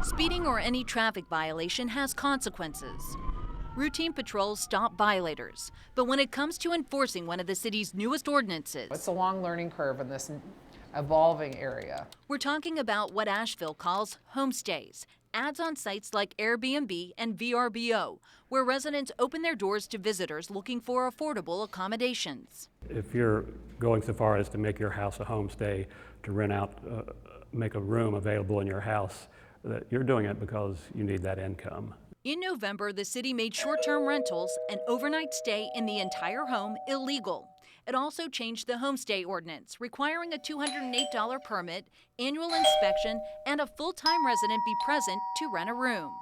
Speeding or any traffic violation has consequences. Routine patrols stop violators, but when it comes to enforcing one of the city's newest ordinances, it's a long learning curve in this evolving area. We're talking about what Asheville calls homestays, ads on sites like Air B&B and VRBO, where residents open their doors to visitors looking for affordable accommodations. If you're going so far as to make your house a homestay, to rent out, make a room available in your house, that you're doing it because you need that income. In November, the city made short-term rentals and overnight stay in the entire home illegal. It also changed the homestay ordinance, requiring a $208 permit, annual inspection, and a full-time resident be present to rent a room.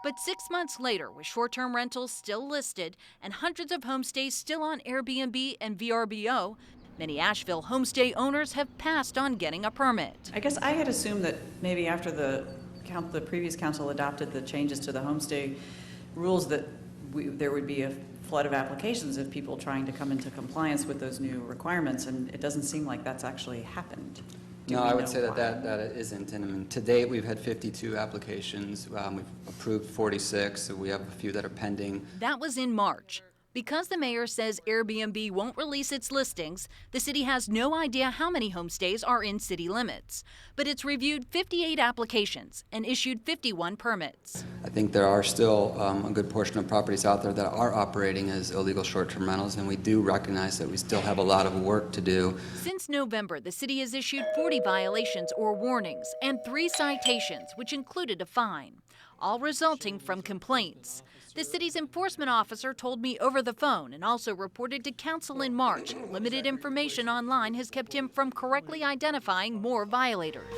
But 6 months later, with short-term rentals still listed and hundreds of homestays still on Airbnb and VRBO, many Asheville homestay owners have passed on getting a permit. I guess I had assumed that maybe after the previous council adopted the changes to the homestay rules that there would be a flood of applications of people trying to come into compliance with those new requirements, and it doesn't seem like that's actually happened. No, I would say that it isn't. And I mean, to date, we've had 52 applications. We've approved 46, so we have a few that are pending. That was in March. Because the mayor says Airbnb won't release its listings, the city has no idea how many homestays are in city limits. But it's reviewed 58 applications and issued 51 permits. I think there are still a good portion of properties out there that are operating as illegal short-term rentals, and we do recognize that we still have a lot of work to do. Since November, the city has issued 40 violations or warnings and 3 citations, which included a fine, all resulting from complaints. The city's enforcement officer told me over the phone and also reported to council in March. Limited information online has kept him from correctly identifying more violators.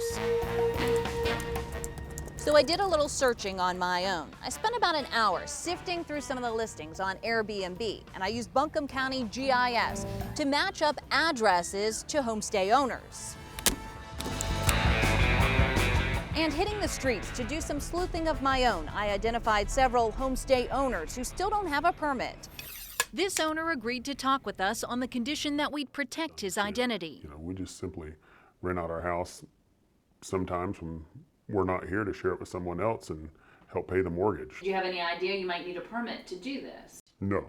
So I did a little searching on my own. I spent about an hour sifting through some of the listings on Airbnb, and I used Buncombe County GIS to match up addresses to homestay owners. And hitting the streets to do some sleuthing of my own, I identified several homestay owners who still don't have a permit. This owner agreed to talk with us on the condition that we'd protect his identity. We just simply rent out our house sometimes when we're not here to share it with someone else and help pay the mortgage. Do you have any idea you might need a permit to do this? No.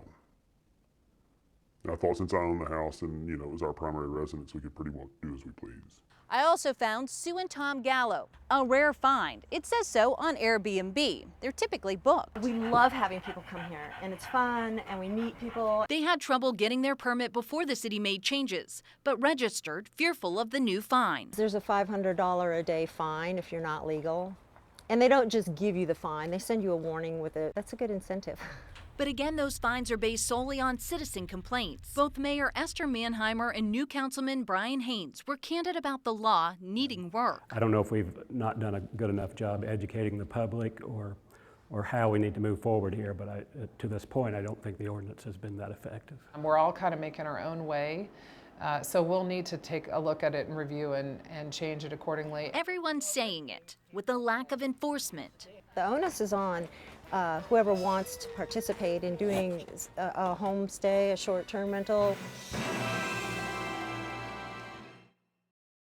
I thought since I own the house and it was our primary residence, we could pretty well do as we please. I also found Sue and Tom Gallo, a rare find. It says so on Airbnb. They're typically booked. We love having people come here, and it's fun, and we meet people. They had trouble getting their permit before the city made changes, but registered, fearful of the new fine. There's a $500 a day fine if you're not legal. And they don't just give you the fine, they send you a warning with it. That's a good incentive. But again, those fines are based solely on citizen complaints. Both Mayor Esther Manheimer and new Councilman Brian Haynes were candid about the law needing work. I don't know if we've not done a good enough job educating the public or how we need to move forward here, but to this point, I don't think the ordinance has been that effective. We're all kind of making our own way, so we'll need to take a look at it and review and change it accordingly. Everyone's saying it, with the lack of enforcement. The onus is on whoever wants to participate in doing a homestay, a short-term rental.